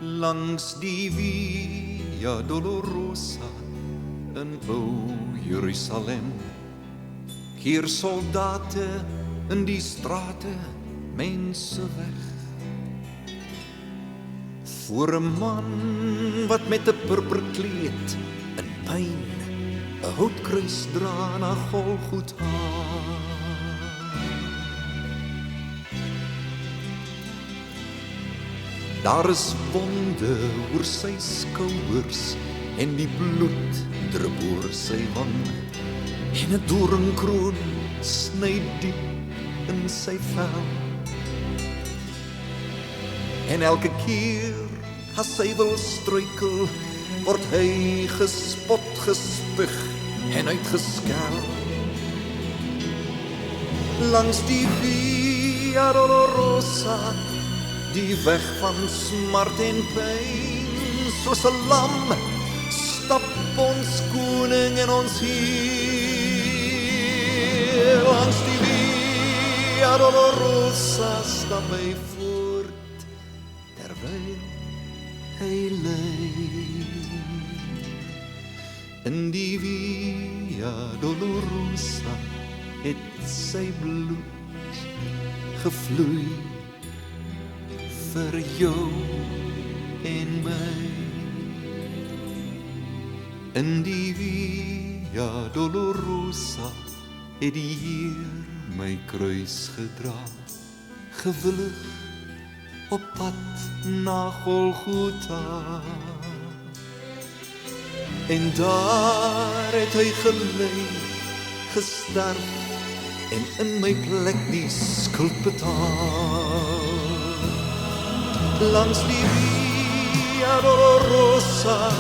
Langs die Via Dolorosa in ou Jerusalem keer soldate in die strate mense weg voor 'n man wat met 'n purperkleed in pyn 'n houtkruis dra na Golgotha. Daar is wonde oor sy skouers en die bloed drup oor sy wang en 'n doringkroon sny diep in sy vel. En elke keer as hy wil struikel, word hy gespot, gespug en uitgeskel. Langs die Via Dolorosa, die weg van smart en pyn, soos 'n lam stap ons koning en ons Heer. Langs die Via Dolorosa stap hy voort, terwyl hy ly. In die Via Dolorosa het sy bloed gevloei vir jou en my. In die Via Dolorosa het die Heer my kruis gedra, gewillig op pad na Golgotha. En daar het hy gelei, gesterf en in my plek die skuld betaal. Langs die Via Dolorosa,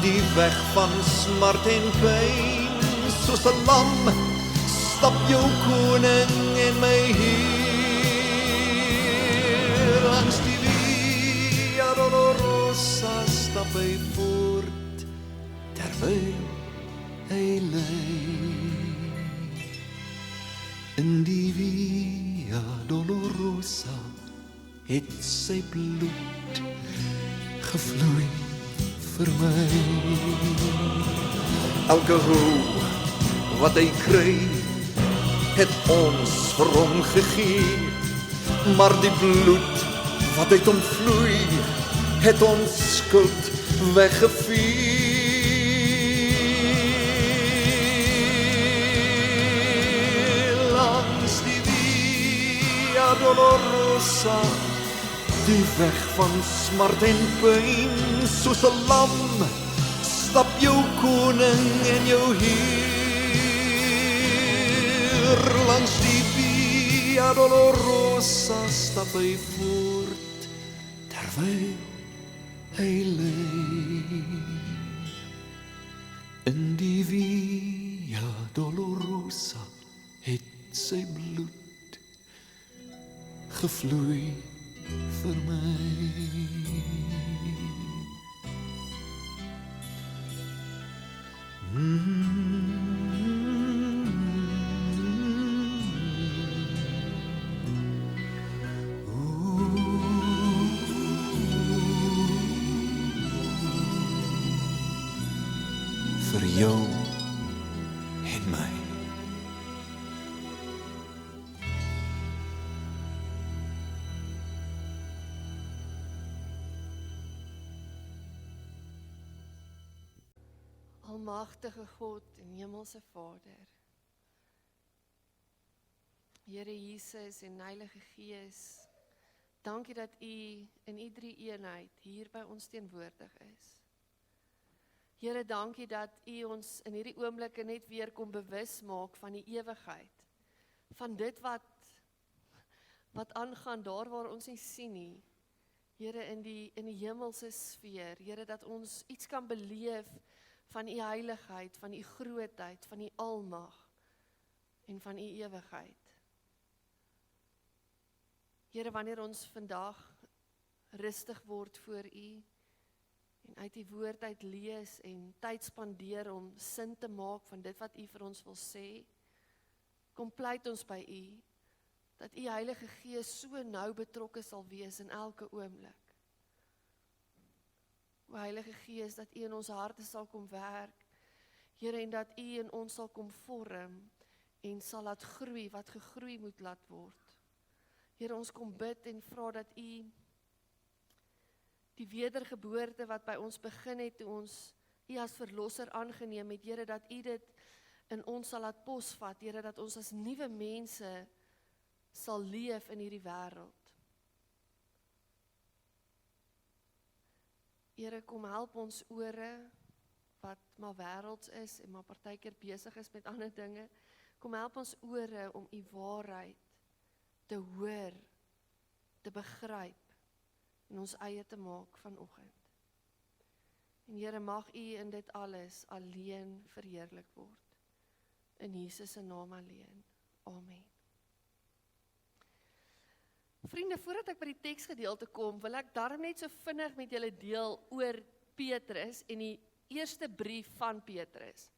die weg van smart en pyn, soos 'n lam stap jou koning en my Heer. Langs die Via Dolorosa stap hy voort, terwyl hy ly. In die Via Dolorosa het sy bloed gevloei vir my. Elke rou wat hy kry, het ons vir hom gegee, maar die bloed wat uit hom vloei, het ons skuld weggevee. Langs die Via Dolorosa, die weg van smart en pyn, soos 'n lam stap jou koning en jou Heer. Langs die Via Dolorosa stap hy voort, terwyl hy ly. In die Via Dolorosa het sy bloed gevloei vir my. Vir jou en my. Almagtige God en Hemelse Vader, Here Jesus en Heilige Gees, dankie dat U in U drie eenheid hier by ons teenwoordig is. Here, dankie dat U ons in hierdie oomblikke net weer kom bewus maak van die ewigheid, van dit wat aangaan daar waar ons nie sien nie. Here, in die hemelse sfeer, Here, dat ons iets kan beleef van U heiligheid, van U grootheid, van U almag en van U ewigheid. Here, wanneer ons vandag rustig word voor U en uit die woord uit lees en tyd spandeer om sin te maak van dit wat U vir ons wil sê, kom pleit ons by U, dat U Heilige Gees so nou betrokke sal wees in elke oomblik. O Heilige Gees, dat U in ons harte sal kom werk, Here, en dat U in ons sal kom vorm, en sal laat groei, wat gegroei moet laat word. Here, ons kom bid en vra dat U die wedergeboorte wat by ons begin het, toe ons U as verlosser aangeneem het, Here, dat U dit in ons sal laat posvat, Here, dat ons as nuwe mense sal leef in hierdie wêreld. Here, kom help ons ore, wat maar wêrelds is, en maar partykeer besig is met ander dinge. Kom help ons ore om U waarheid te hoor, te begryp, en ons eie te maak vanoggend. En Here, mag U in dit alles alleen verheerlik word. In Jesus se naam alleen. Amen. Vriende, voordat ek by die teksgedeelte kom, wil ek daarom net so vinnig met julle deel oor Petrus en die eerste brief van Petrus.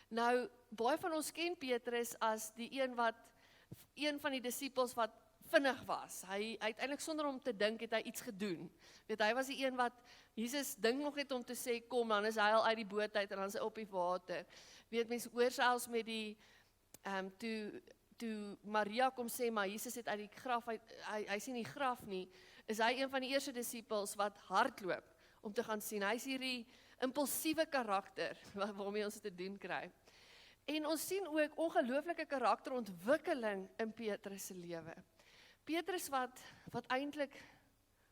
Nou, baie van ons ken Petrus as die een van die disippels wat vinnig was. Hy uiteindelik sonder om te dink het hy iets gedoen. Weet, hy was die een wat Jesus dink nog het om te sê kom, dan is hy al uit die boot uit en dan is hy op die water. Weet, mense hoor selfs met die toe Maria kom sê maar Jesus het uit die graf hy sien die graf nie, is hy een van die eerste disippels wat hardloop om te gaan sien. Hy is hierdie impulsiewe karakter waarmee ons te doen kry. En ons sien ook ongelooflike karakterontwikkeling in Petrus se lewe. Petrus wat eintlik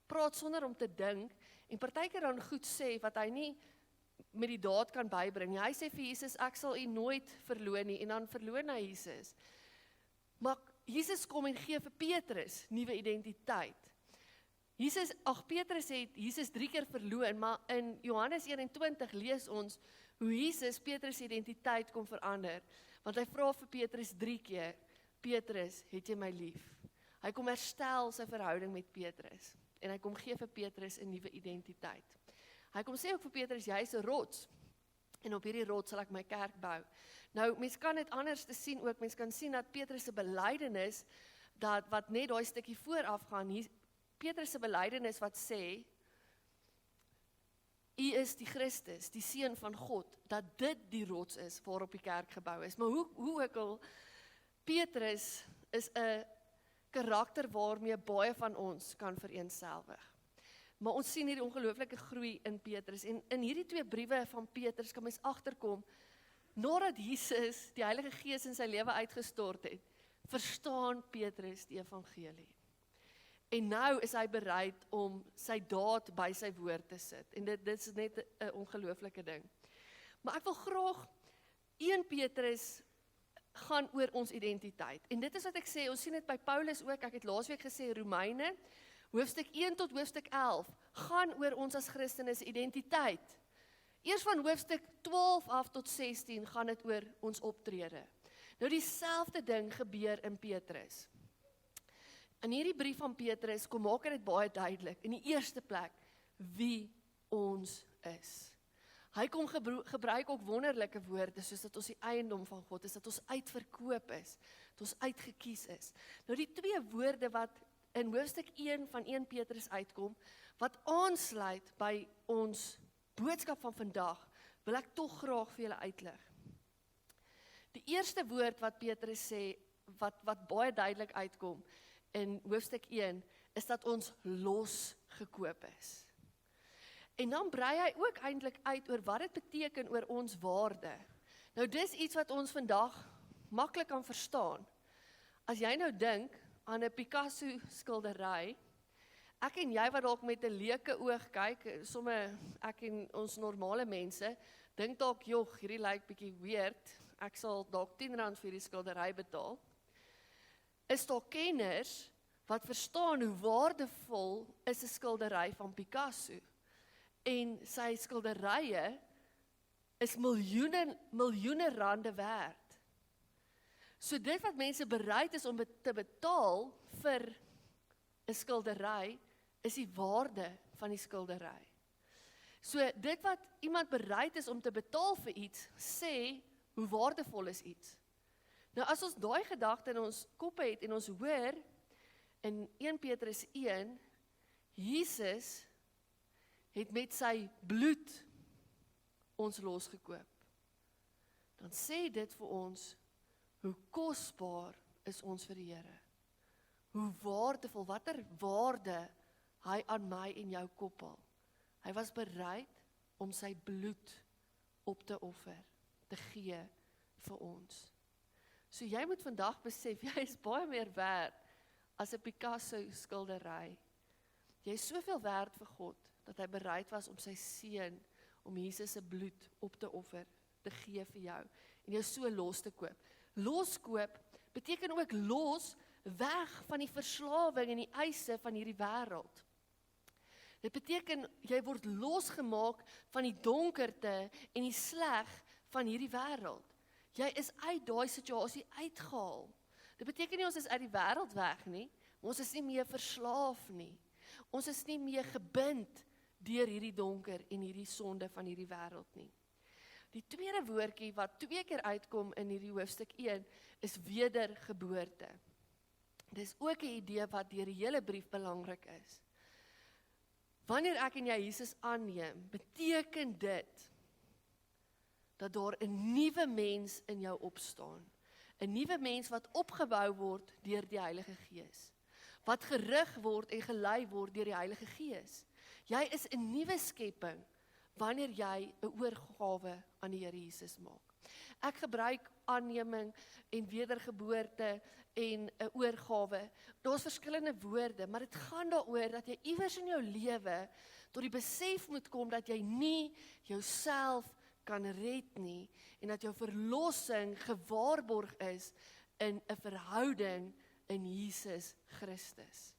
praat sonder om te dink en partykeer dan goed sê wat hy nie met die daad kan bybring nie. Hy sê vir Jesus, ek sal U nooit verloon nie, en dan verloon hy Jesus. Maar Jesus kom en gee vir Petrus nuwe identiteit. Petrus het Jesus 3 keer verloon, maar in Johannes 21 lees ons hoe Jesus Petrus identiteit kom verander. Want hy vra vir Petrus 3 keer, Petrus, het jy my lief? Hy kom herstel sy verhouding met Petrus. En hy kom gee vir Petrus 'n nuwe identiteit. Hy kom sê ook vir Petrus, jy is 'n rots. En op hierdie rots sal ek my kerk bou. Nou, mens kan dit anders te sien ook. Mens kan sien dat Petrus se belydenis, wat net daai stukkie vooraf gaan, Petrus se belydenis wat sê, U is die Christus, die Seun van God, dat dit die rots is waarop die kerk gebou is. Maar hoe ook al, Petrus is 'n karakter waarmee baie van ons kan vereenselwig. Maar ons sien hierdie ongelooflike groei in Petrus. En in hierdie 2 briewe van Petrus kan mens agterkom, nadat Jesus die Heilige Gees in sy lewe uitgestort het, verstaan Petrus die evangelie. En nou is hy bereid om sy daad by sy woord te sit. En dit is net 'n ongelooflike ding. Maar ek wil graag 1 Petrus gaan oor ons identiteit. En dit is wat ek sê, ons sien dit by Paulus ook. Ek het laasweek gesê Romeine, hoofstuk 1 tot hoofstuk 11, gaan oor ons as Christene se identiteit. Eers van hoofstuk 12 af tot 16 gaan dit oor ons optrede. Nou dieselfde ding gebeur in Petrus. In hierdie brief van Petrus kom maak dit baie duidelik, in die eerste plek, wie ons is. Hy kom gebruik ook wonderlike woorde, soos dat ons die eiendom van God is, dat ons uitverkoop is, dat ons uitgekies is. Nou die 2 woorde wat in hoofstuk 1 van 1 Petrus uitkom, wat aansluit by ons boodskap van vandag, wil ek tog graag vir julle uitlig. Die eerste woord wat Petrus sê, wat baie duidelik uitkom in hoofstuk 1, is dat ons losgekoop is. En dan brei hy ook eintlik uit oor wat dit beteken oor ons waarde. Nou dis iets wat ons vandag maklik kan verstaan. As jy nou dink aan 'n Picasso skildery, ek en jy wat dalk met 'n leuke oog kyk, somme ek en ons normale mense, dink dalk, jog, hierdie lyk bietjie weird, ek sal dalk R10 vir die skildery betaal. Is daar kenners wat verstaan hoe waardevol is 'n skildery van Picasso? En sy skilderye is miljoene rande werd. So dit wat mense bereid is om te betaal vir 'n skildery, is die waarde van die skildery. So dit wat iemand bereid is om te betaal vir iets, sê hoe waardevol is iets. Nou as ons daai gedagte in ons koppe het en ons hoor in 1 Petrus 1, Jesus het met sy bloed ons losgekoop. Dan sê dit vir ons, hoe kosbaar is ons vir die Here. Hoe waardevol, watter waarde hy aan my en jou koppel. Hy was bereid om sy bloed op te offer, te gee vir ons. So jy moet vandag besef, jy is baie meer werd as 'n Picasso skildery. Jy is soveel werd vir God, dat hy bereid was om sy seun, om Jesus se bloed op te offer, te gee vir jou, en jou so los te koop. Loskoop beteken ook los, weg van die verslawing en die eise van hierdie wêreld. Dit beteken, jy word losgemaak van die donkerte en die sleg van hierdie wêreld. Jy is uit daai situasie uitgehaal. Dit beteken nie ons is uit die wêreld weg nie, maar ons is nie meer verslaaf nie. Ons is nie meer gebind deur hierdie donker en hierdie sonde van hierdie wêreld nie. Die tweede woordjie wat 2 keer uitkom in hierdie hoofstuk 1 is wedergeboorte. Dis ook 'n idee wat deur die hele brief belangrik is. Wanneer ek en jy Jesus aanneem, beteken dit dat daar 'n nuwe mens in jou opstaan. 'n Nuwe mens wat opgebou word deur die Heilige Gees. Wat gerig word en gelei word deur die Heilige Gees. Jy is 'n nuwe skepping wanneer jy 'n oorgawe aan die Here Jesus maak. Ek gebruik aanneming en wedergeboorte en 'n oorgawe. Daar's verskillende woorde, maar dit gaan daaroor dat jy iewers in jou lewe tot die besef moet kom dat jy nie jouself kan red nie en dat jou verlossing gewaarborg is in 'n verhouding in Jesus Christus.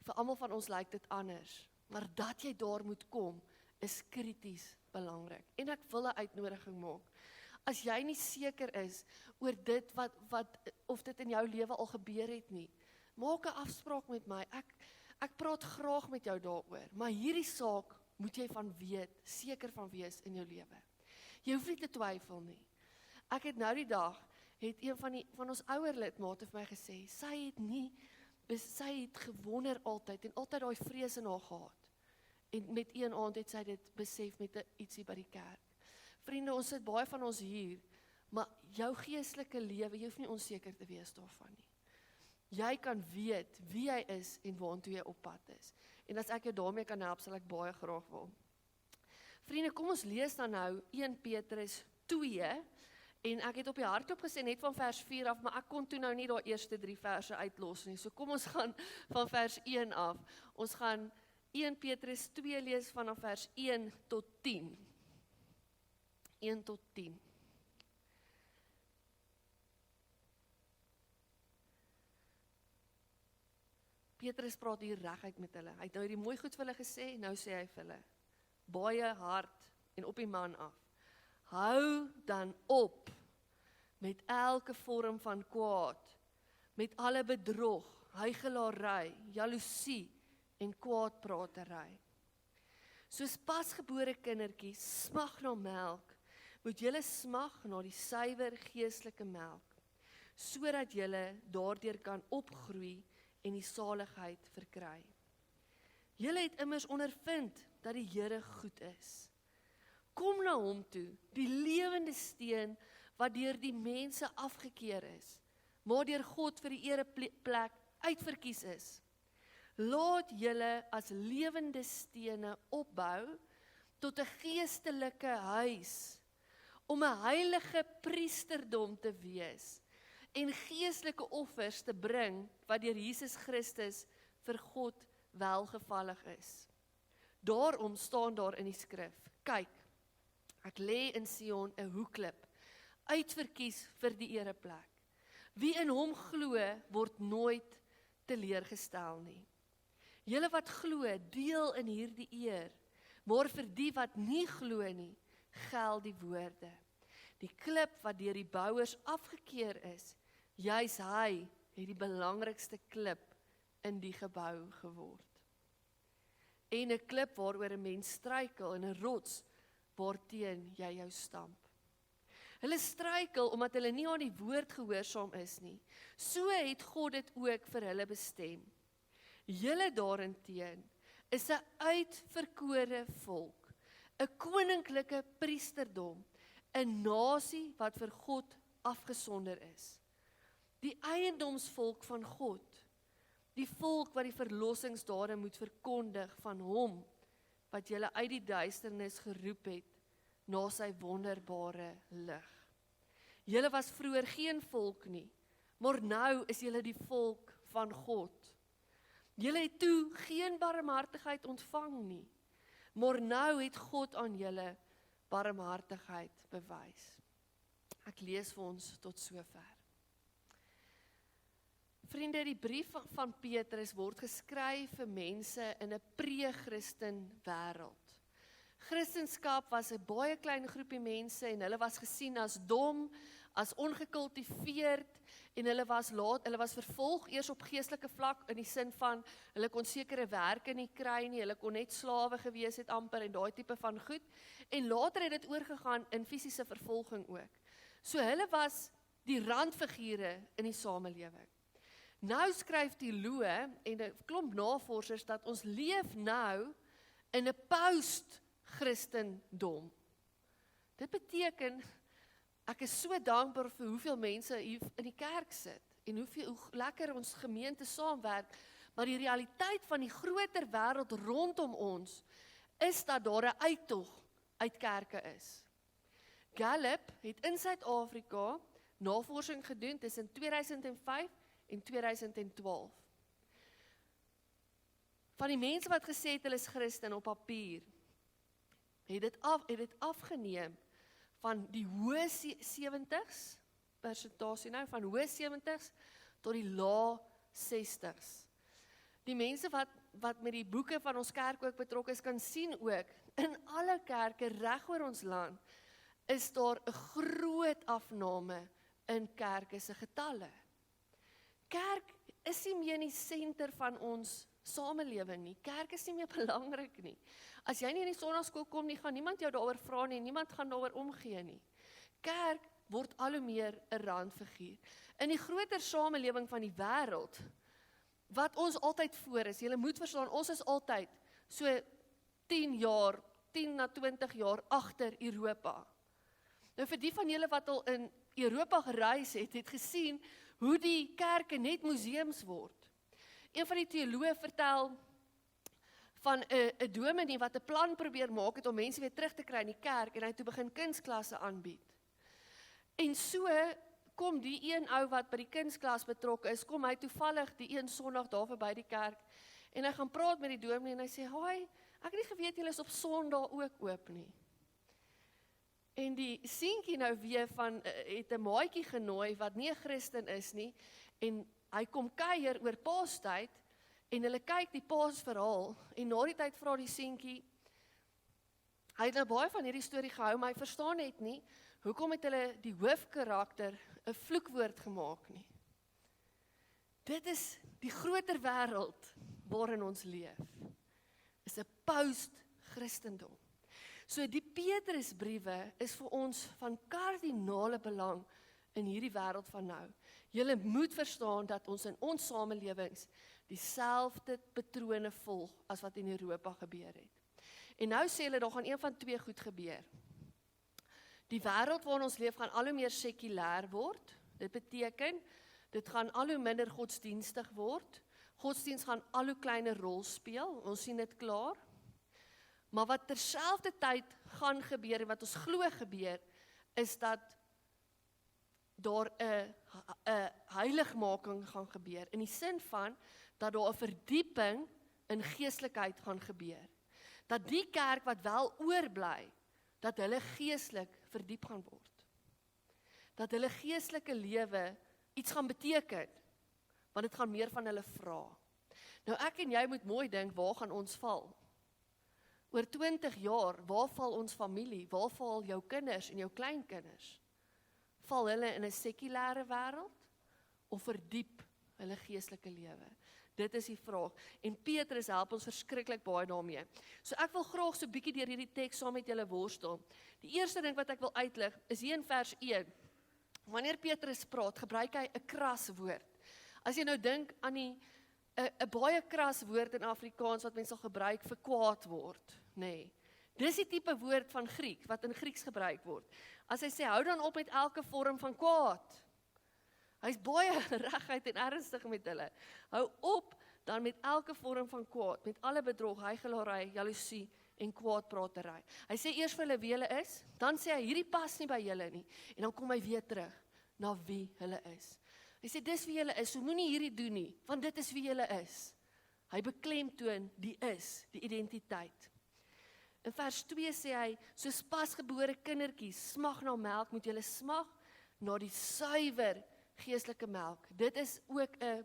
Vir almal van ons lyk dit anders, maar dat jy daar moet kom is krities belangrik. En ek wil 'n uitnodiging maak. As jy nie seker is oor dit of dit in jou lewe al gebeur het nie, maak 'n afspraak met my. Ek praat graag met jou daaroor, maar hierdie saak moet jy van weet, seker van wees in jou lewe. Jy hoef nie te twyfel nie. Ek het nou die dag, het een van ons ouer lidmate vir my gesê, sy het gewonder altyd, en altyd daai vrees in haar gehad. En met een aand het sy dit besef met ietsie by die kerk. Vriende, ons sit baie van ons hier, maar jou geestelike lewe, jy hoef nie onseker te wees daarvan nie. Jy kan weet wie jy is en waartoe jy op pad is. En as ek jou daarmee kan help, sal ek baie graag wil. Vriende, kom ons lees dan nou 1 Petrus 2, en ek het op die hardloop gesê net van vers 4 af, maar ek kon toe nou nie daai eerste 3 verse uitlos nie. So kom ons gaan van vers 1 af. Ons gaan 1 Petrus 2 lees vanaf vers 1 tot 10. 1 tot 10. Petrus praat hier reguit met hulle. Hy het nou hierdie mooi goed vir hulle gesê, nou sê hy vir hulle, baie hard en op die man af. Hou dan op met elke vorm van kwaad, met alle bedrog, huichelarij, jaloesie en kwaadpratery. Soos pasgebore kindertjies smag na melk, moet julle smag na die suiwer geestelike melk, sodat julle daardeur kan opgroei en die saligheid verkry. Julle het immers ondervind dat die Here goed is. Kom na hom toe, die lewende steen wat deur die mense afgekeer is, maar deur God vir die ereplek uitverkies is. Laat julle as lewende stene opbou tot 'n geestelike huis, om 'n heilige priesterdom te wees en geestelike offers te bring wat deur Jesus Christus vir God welgevallig is. Daarom staan daar in die skrif, kyk, ek lê in Sion 'n hoekklip, uitverkies vir die ereplek. Wie in hom glo, word nooit teleurgestel nie. Julle wat glo, deel in hierdie eer, maar vir die wat nie glo nie, geld die woorde. Die klip wat deur die bouers afgekeer is, juis hy het die belangrikste klip in die gebou geword. En 'n klip waaroor 'n mens struikel en 'n rots waarteen jy jou stamp. Hulle struikel omdat hulle nie aan die woord gehoorsaam is nie. So het God dit ook vir hulle bestem. Julle daarenteen is 'n uitverkore volk, 'n koninklike priesterdom, 'n nasie wat vir God afgesonder is. Die eiendomsvolk van God, die volk wat die verlossingsdade moet verkondig van hom, wat julle uit die duisternis geroep het, na sy wonderbare lig. Julle was vroeër geen volk nie, maar nou is julle die volk van God. Julle het toe geen barmhartigheid ontvang nie, maar nou het God aan julle barmhartigheid bewys. Ek lees vir ons tot sover. Vriende, die brief van Petrus word geskryf vir mense in 'n pre-Christen wêreld. Christendom was 'n baie klein groepie mense en hulle was gesien as dom, as ongekultiveerd en hulle was vervolg eers op geestelike vlak in die sin van hulle kon sekere werke nie kry nie, hulle kon net slawe gewees het amper en daai tipe van goed en later het dit oorgegaan in fisiese vervolging ook. So hulle was die randfigure in die samelewing. Nou skryf teoloë en 'n klomp navorsers dat ons leef nou in 'n post-Christendom. Dit beteken, ek is so dankbaar vir hoeveel mense hier in die kerk sit en hoe lekker ons gemeente saamwerk, maar die realiteit van die groter wêreld rondom ons is dat daar 'n uittog uit kerke is. Gallup het in Suid-Afrika navorsing gedoen tussen 2005 en 2012. Van die mense wat gesê het hulle is Christen op papier, het dit afgeneem van die hoë 70s, persentasie nou, van hoë 70s tot die lae 60s. Die mense wat met die boeke van ons kerk ook betrokke is, kan sien ook, in alle kerke reg oor ons land, is daar 'n groot afname in kerke se getalle. Kerk is nie meer in die senter van ons samelewing nie. Kerk is nie meer belangrik nie. As jy nie in die sonnaarskool kom nie, gaan niemand jou daaroor vra nie, niemand gaan daaroor omgee nie. Kerk word al hoe meer 'n randfiguur. In die groter samelewing van die wêreld, wat ons altyd voor is, jy moet verstaan, ons is altyd so 10 na 20 jaar agter Europa. Nou vir die van julle wat al in Europa gereis het gesien hoe die kerke net museums word. Een van die teoloë vertel van 'n dominee wat 'n plan probeer maak het om mense weer terug te kry in die kerk en hy toe begin kunsklasse aanbied. En so kom die een ou wat by die kunstklas betrokke is, kom hy toevallig die een Sondag daar verby die kerk en hy gaan praat met die dominee en hy sê, "Hoi, ek het nie geweet julle is op Sondag ook oop nie." En die seentjie nou weer het 'n maatjie genooi wat nie 'n Christen is nie en hy kom kuier oor Paastyd en hulle kyk die Paasverhaal en na die tyd vra die seentjie, hy het nou baie van hierdie storie gehou, maar hy verstaan net nie, hoekom het hulle die hoofkarakter 'n vloekwoord gemaak nie. Dit is die groter wêreld waarin ons leef. Is 'n post-Christendom. So die Petrusbriewe is vir ons van kardinale belang in hierdie wêreld van nou. Julle moet verstaan dat ons in ons samelewings dieselfde patrone volg as wat in Europa gebeur het. En nou sê hulle, daar gaan een van twee goed gebeur. Die wêreld waarin ons leef gaan al hoe meer sekulêr word. Dit beteken, dit gaan al hoe minder godsdienstig word. Godsdienst gaan al hoe kleiner rol speel, ons sien dit klaar. Maar wat terselfdertyd gaan gebeur en wat ons glo gebeur, is dat daar 'n heiligmaking gaan gebeur, in die sin van, dat daar 'n verdieping in geestelikheid gaan gebeur. Dat die kerk wat wel oorbly, dat hulle geestelik verdiep gaan word. Dat hulle geestelike lewe iets gaan beteken, want dit gaan meer van hulle vra. Nou ek en jy moet mooi dink, waar gaan ons val? Oor 20 jaar, waar val ons familie? Waar val jou kinders en jou kleinkinders? Val hulle in 'n sekulêre wêreld of verdiep hulle geestelike lewe? Dit is die vraag. En Petrus help ons verskriklik baie daarmee. So ek wil graag so 'n bietjie deur hierdie teks saam met julle worstel. Die eerste ding wat ek wil uitlig is hier in vers 1. Wanneer Petrus praat, gebruik hy 'n kras woord. As jy nou dink aan die 'n baie kras woord in Afrikaans wat mense sal gebruik vir kwaad word, nê. Dis die tipe woord van Griek, wat in Grieks gebruik word. As hy sê, hou dan op met elke vorm van kwaad. Hy's baie reguit en ernstig met hulle. Hou op dan met elke vorm van kwaad, met alle bedrog, huichelarry, jaloesie en kwaadpratery. Hy sê eers vir hulle wie hulle is, dan sê hy, hierdie pas nie by julle nie, en dan kom hy weer terug na wie hulle is. Hy sê, dis wie julle is, so moenie hierdie doen nie, want dit is wie julle is. Hy beklemtoon die is, die identiteit. In vers 2 sê hy, soos pasgebore kindertjies smag na melk, moet julle smag na die suiwer geestelike melk. Dit is ook 'n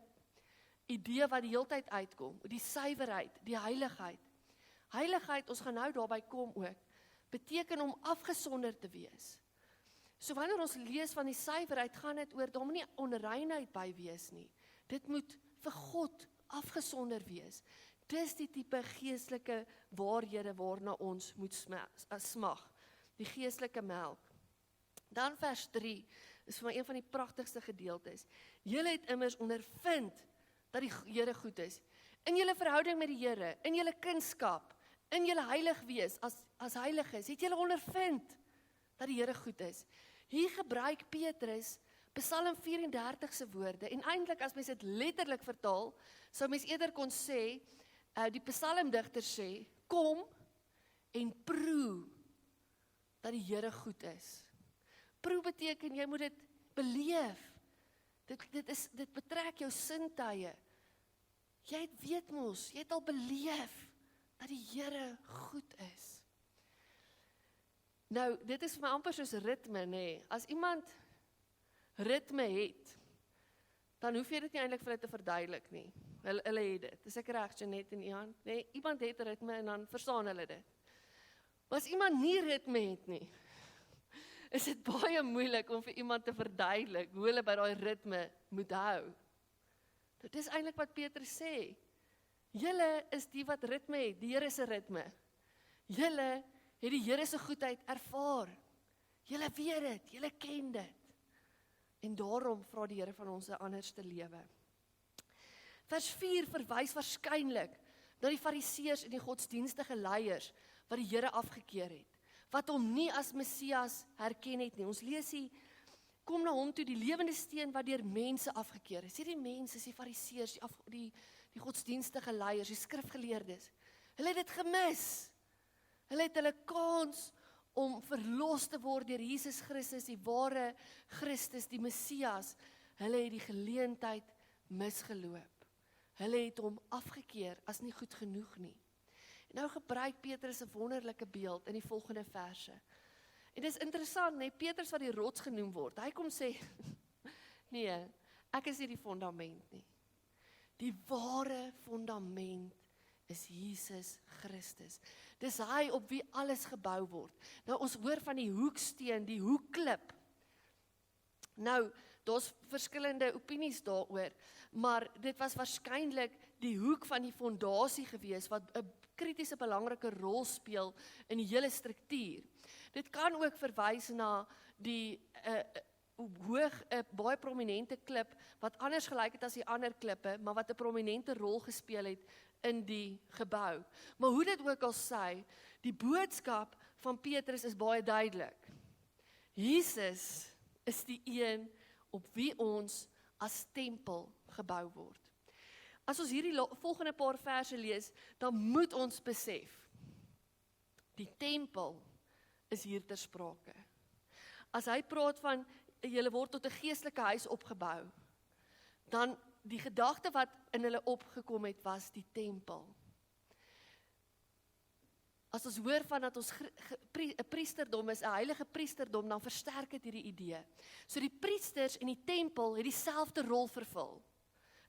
idee wat die heeltyd uitkom, die suiwerheid, die heiligheid. Heiligheid, ons gaan nou daarby kom ook, beteken om afgesonder te wees. So wanneer ons lees van die suiwerheid, gaan dit oor, daar moet nie onreinheid by wees nie. Dit moet vir God afgesonder wees. Dis die tipe geestelike waarhede waarna ons moet smag, die geestelike melk. Dan vers 3, is vir my een van die pragtigste gedeeltes. Julle het immers ondervind dat die Here goed is. In julle verhouding met die Here, in julle kindskap, in julle heilig wees, as heilig is, het julle ondervind dat die Here goed is. Hier gebruik Petrus Psalm 34 se woorde, en eintlik as mens dit letterlik vertaal, sou mens eerder kon sê, die psalmdigter sê, kom en proe dat die Here goed is. Proe beteken, jy moet dit beleef. Dit betrek jou sintuie. Jy weet mos, jy het al beleef dat die Here goed is. Nou, dit is vir my amper soos ritme, nê. As iemand ritme het, dan hoef jy dit nie eintlik vir hulle te verduidelik nie. Hulle het dit. Dis ek reg, Jeanette en Ian? Nee, iemand het ritme en dan verstaan hulle dit. Maar as iemand nie ritme het nie, is dit baie moeilik om vir iemand te verduidelik hoe hulle by daai ritme moet hou. Dit is eintlik wat Petrus sê. Julle is die wat ritme het, die Here se ritme. Julle het die Here se goedheid ervaar. Julle weet dit, julle ken dit. En daarom vra die Here van ons 'n anderste lewe. Vers 4 verwys waarskynlik na die fariseërs en die godsdienstige leiers wat die Here afgekeer het, wat hom nie as Messias herken het nie. Ons lees hier, kom na hom toe, die lewende steen wat deur mense afgekeer is. Hierdie mense, die fariseërs, die godsdienstige leiers, die skrifgeleerdes, hulle het dit gemis. Hulle het hulle kans om verlos te word deur Jesus Christus, die ware Christus, die Messias. Hulle het die geleentheid misgeloop. Hulle het hom afgekeer as nie goed genoeg nie. En nou gebruik Petrus 'n wonderlike beeld in die volgende verse. En dit is interessant, nee, Petrus wat die rots genoem word. Hy kom sê, nee, ek is nie die fondament nie. Die ware fondament is Jesus Christus. Dis hy op wie alles gebou word. Nou ons hoor van die hoeksteen, die hoekklip. Nou, daar's verskillende opinies daaroor, maar dit was waarskynlik die hoek van die fondasie gewees wat 'n kritiese belangrike rol speel in die hele struktuur. Dit kan ook verwys na die hoog 'n baie prominente klip wat anders gelyk het as die ander klippe, maar wat 'n prominente rol gespeel het in die gebou. Maar hoe dit ook al sê, die boodskap van Petrus is baie duidelik. Jesus is die een op wie ons as tempel gebou word. As ons hierdie volgende paar verse lees, dan moet ons besef, die tempel is hier ter sprake. As hy praat van, julle word tot 'n geestelike huis opgebou, dan die gedagte wat in hulle opgekom het, was die tempel. As ons hoor van dat ons 'n priesterdom is, 'n heilige priesterdom, dan versterk dit hierdie idee. So die priesters en die tempel het dieselfde rol vervul.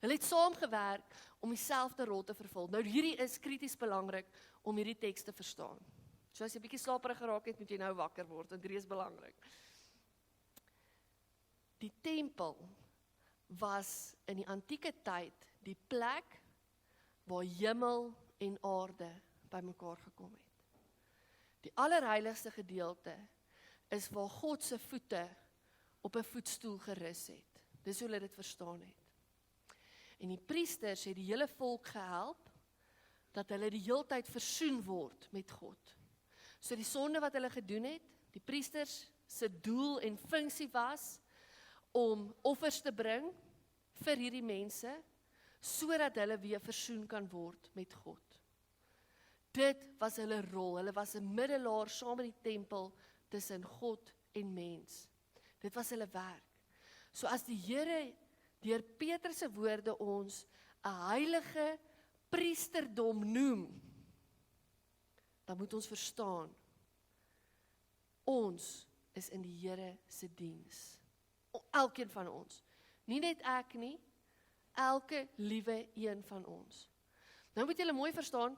Hulle het saamgewerk om dieselfde rol te vervul. Nou hierdie is krities belangrik om hierdie teks te verstaan. So as jy 'n bietjie slaperig geraak het, moet jy nou wakker word, want dit is belangrik. Die tempel was in die antieke tyd die plek waar hemel en aarde bymekaar gekom het. Die allerheiligste gedeelte is waar God se voete op 'n voetstoel gerus het. Dis hoe hulle dit verstaan het. En die priesters het die hele volk gehelp, dat hulle die heeltyd versoen word met God. So die sonde wat hulle gedoen het, die priesters se doel en funksie was, om offers te bring vir hierdie mense, sodat hulle weer versoen kan word met God. Dit was hulle rol, hulle was 'n middelaar saam met die tempel tussen God en mens. Dit was hulle werk. So as die Here deur Petrus se woorde ons 'n heilige priesterdom noem, dan moet ons verstaan, ons is in die Here se diens. Elkeen van ons. Nie net ek nie, elke liewe een van ons. Nou moet julle mooi verstaan,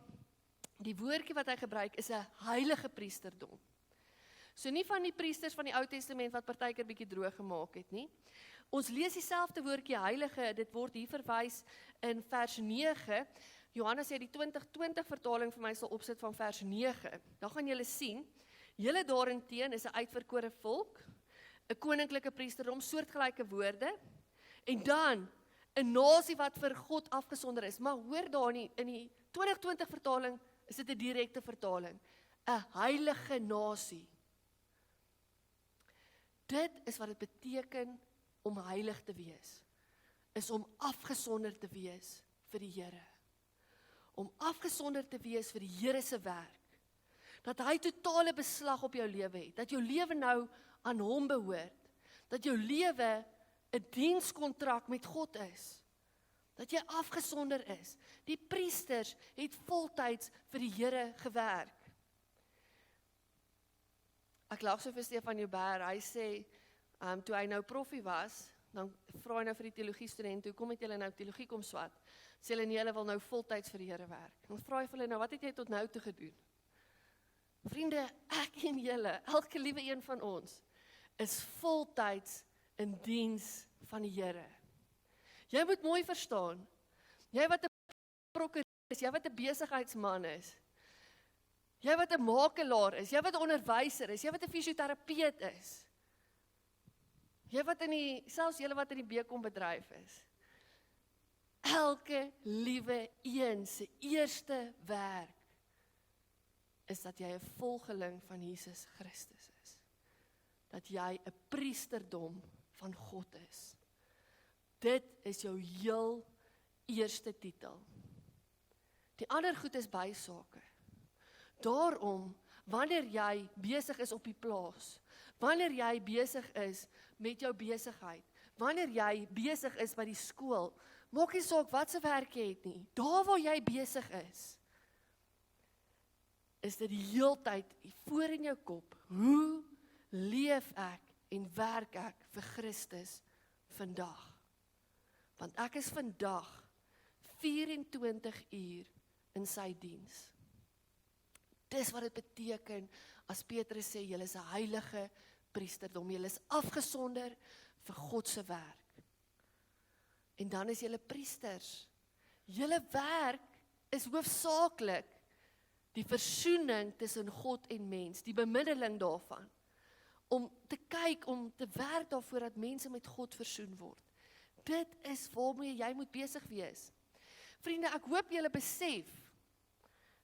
die woordjie wat hy gebruik is 'n heilige priesterdom. So nie van die priesters van die Ou Testament wat partykeer bietjie droog gemaak het nie. Ons lees dieselfde woordjie heilige, dit word hier verwys in vers 9. Johannes het die 2020 vertaling vir my sal opsit van vers 9. Dan gaan julle sien, julle daarenteen is 'n uitverkore volk, 'n koninklike priesterdom, soortgelyke woorde, en dan 'n nasie wat vir God afgesonder is. Maar hoor daar in die 2020 vertaling is dit 'n direkte vertaling. 'n Heilige nasie. Dit is wat dit beteken om heilig te wees. Is om afgesonder te wees vir die Here. Om afgesonder te wees vir die Here se werk. Dat hy totale beslag op jou lewe het. Dat jou lewe nou aan hom behoort. Dat jou lewe 'n dienskontrak met God is. Dat jy afgesonder is. Die priesters het voltyds vir die Here gewerk. Ek lag so vir Stefan Joubert, hy sê, toe hy nou proffie was, dan vra hy nou vir die teologie studente, hoekom het julle nou teologie kom swat? Sê hulle nie, hulle wil nou voltyds vir die Here werk. Dan vra hy vir hulle nou, wat het jy tot nou toe gedoen? Vriende, ek en julle, elke liewe een van ons, is voltyds in diens van die Here. Jy moet mooi verstaan, jy wat 'n prokureur is, jy wat 'n besigheidsman is, jy wat 'n makelaar is, jy wat 'n onderwyser is, jy wat 'n fisioterapeut is, jy wat selfs julle wat in die bekom bedryf is, elke liewe een se eerste werk is dat jy 'n volgeling van Jesus Christus is. Dat jy 'n priesterdom van God is. Dit is jou heel eerste titel. Die ander goed is bysake. Daarom, wanneer jy besig is op die plaas, wanneer jy besig is met jou besigheid, wanneer jy besig is by die skool, maak nie saak wat se werk jy het nie, daar waar jy besig is dit die heeltyd voor in jou kop, hoe leef ek en werk ek vir Christus vandag? Want ek is vandag 24 uur in sy diens. Dis wat dit beteken as Petrus sê, julle is 'n heilige priesterdom, julle is afgesonder vir God se werk. En dan is julle priesters. Julle werk is hoofsaaklik die versoening tussen God en mens, die bemiddeling daarvan. Om te kyk, om te werk daarvoor dat mense met God versoen word. Dit is waarmee jy moet besig wees. Vriende, ek hoop julle besef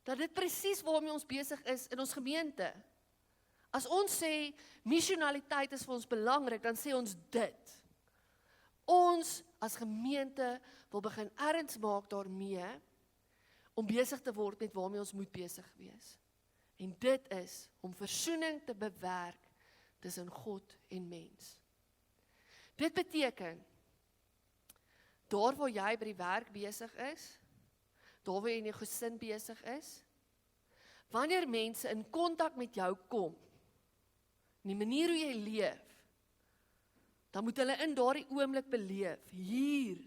dat dit presies waarmee ons besig is in ons gemeente. As ons sê missionaliteit is vir ons belangrik, dan sê ons dit. Ons as gemeente wil begin erns maak daarmee om besig te word met waarmee ons moet besig wees. En dit is om versoening te bewerk tussen God en mens. Dit beteken, daar waar jy by die werk besig is, daar waar jy in jou gesin besig is, wanneer mense in kontak met jou kom, die manier hoe jy leef, dan moet hulle in daardie oomblik beleef, hier,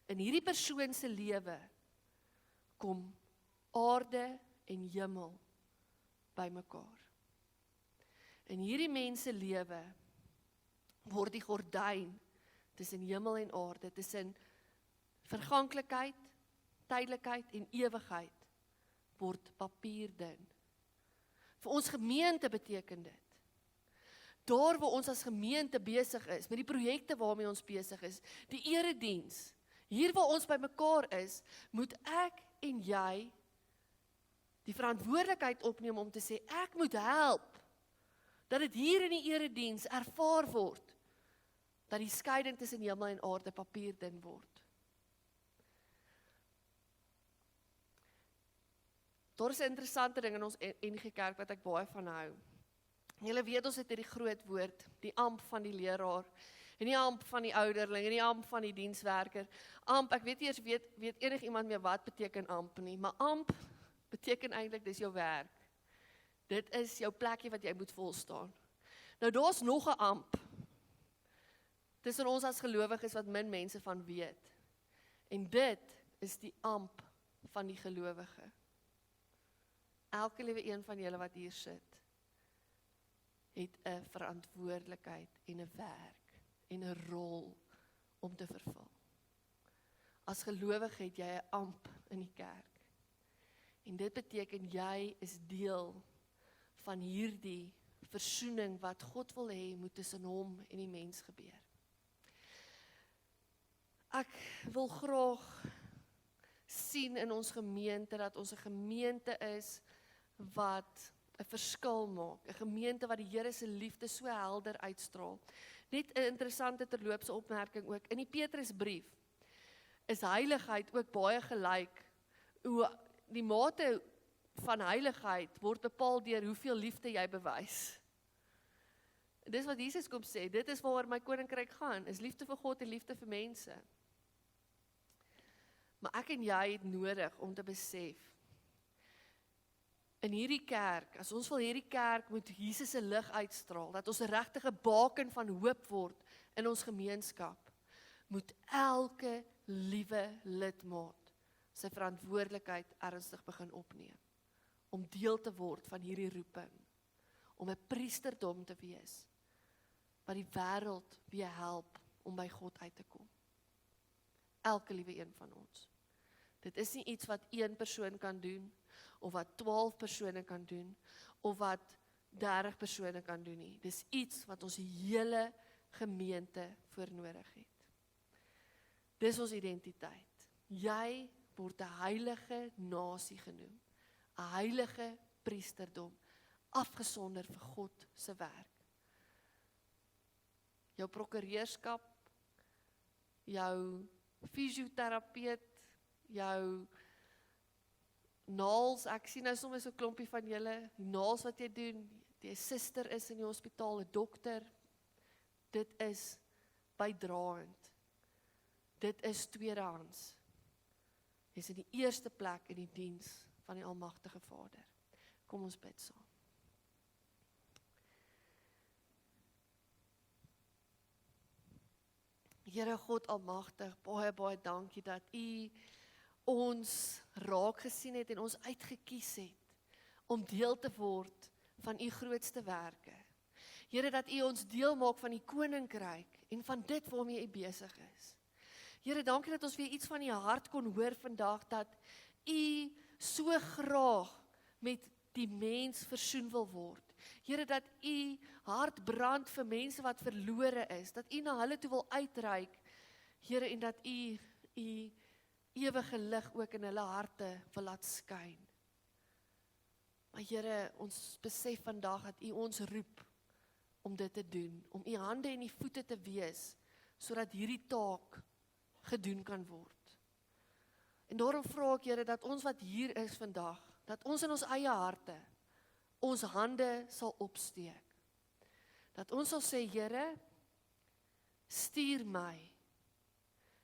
in hierdie persoon se lewe, kom aarde en hemel by mekaar. In hierdie mense lewe word die gordyn tussen hemel en aarde, tussen verganklikheid, tydelikheid en ewigheid, word papierdun. Vir ons gemeente beteken dit. Daar waar ons as gemeente besig is, met die projekte waarmee ons besig is, die erediens, Hier waar ons by mekaar is, moet ek en jy die verantwoordelikheid opneem om te sê, ek moet help, dat dit hier in die erediens ervaar word, dat die skeiding tussen hemel en aarde papierdun word. Daar is 'n interessante ding in ons NG Kerk wat ek baie van hou. Julle weet ons het hierdie groot woord, die amp van die leraar, en die amp van die ouderling, en die amp van die dienswerker. Amp, ek weet nie eers weet enig iemand meer wat beteken amp nie, maar amp beteken eintlik dis jou werk. Dit is jou plekkie wat jy moet volstaan. Nou daar's nog 'n amp tussen ons as gelowiges wat min mense van weet. En dit is die amp van die gelowige. Elke liewe een van julle wat hier sit, het 'n verantwoordelikheid en 'n werk en 'n rol om te vervul. As gelowige het jy 'n amp in die kerk. En dit beteken jy is deel van hierdie versoening wat God wil hê moet tussen hom en die mens gebeur. Ek wil graag sien in ons gemeente dat ons 'n gemeente is wat 'n verskil maak, 'n gemeente wat die Here se liefde so helder uitstraal. Net 'n interessante terloopse opmerking ook, in die Petrusbrief is heiligheid ook baie gelyk, hoe die mate van heiligheid word bepaal deur hoeveel liefde jy bewys. Dis wat Jesus kom sê, dit is waaroor my koninkryk gaan, is liefde vir God en liefde vir mense. Maar ek en jy het nodig om te besef, in hierdie kerk, as ons wil hierdie kerk moet Jesus se lig uitstraal, dat ons 'n regte baken van hoop word in ons gemeenskap, moet elke liewe lidmaat sy verantwoordelikheid ernstig begin opneem, om deel te word van hierdie roeping, om 'n priesterdom te wees, wat die wêreld weer help om by God uit te kom. Elke liewe een van ons. Dit is nie iets wat een persoon kan doen, of wat 12 persone kan doen, of wat 30 persone kan doen nie. Dis iets wat ons hele gemeente voor nodig het. Dis ons identiteit. Jy word 'n heilige nasie genoem, 'n heilige priesterdom, afgesonder vir God se werk. Jou prokureurskap, jou fisioterapeut, jou naals, ek sien nou soms so 'n klompie van julle, die naals wat jy doen, die suster is in die hospitaal, 'n dokter, dit is bydraend. Dit is tweedehands. Jy is in die eerste plek in die diens van die Almagtige Vader. Kom ons bid saam. Here God Almagtig, baie, baie dankie dat U ons raak gesien het en ons uitgekies het om deel te word van U grootste werke. Here, dat U ons deel maak van die koninkryk en van dit waarmee U besig is. Here, dankie dat ons weer iets van U hart kon hoor vandag, dat U so graag met die mens versoen wil word. Here, dat U hart brand vir mense wat verlore is, dat U na hulle toe wil uitreik, Here, en dat U ewige lig ook in hulle harte wil laat skyn. Maar Here, ons besef vandag dat U ons roep om dit te doen, om U hande en U voete te wees, sodat hierdie taak gedoen kan word. En daarom vra ek, Here, dat ons wat hier is vandag, dat ons in ons eie harte, ons hande sal opsteek. Dat ons sal sê, Here, stuur my,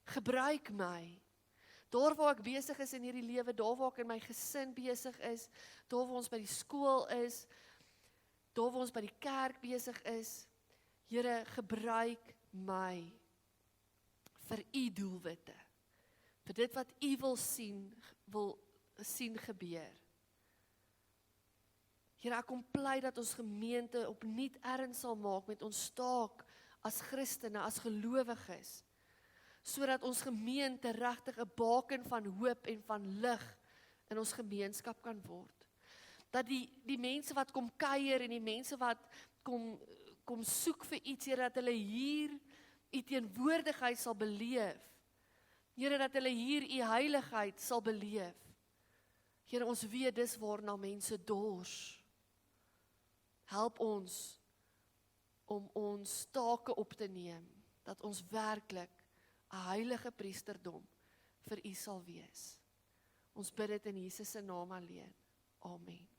gebruik my, daar waar ek besig is in hierdie lewe, daar waar ek in my gesin besig is, daar waar ons by die skool is, daar waar ons by die kerk besig is, Here, gebruik my vir U doelwitte, vir dit wat U wil sien gebeur. Here, ek kom pleit dat ons gemeente opnuut erns sal maak met ons taak as Christene, as gelowiges, sodat ons gemeente regtig 'n baken van hoop en van lig in ons gemeenskap kan word. Dat die mense wat kom kuier en die mense wat kom soek vir iets, Here, dat hulle hier U teenwoordigheid sal beleef, Here, dat hulle hier u heiligheid sal beleef. Here, ons weet dis waarna mense dors. Help ons om ons take op te neem, dat ons werklik 'n heilige priesterdom vir u sal wees. Ons bid dit in Jesus se naam alleen. Amen.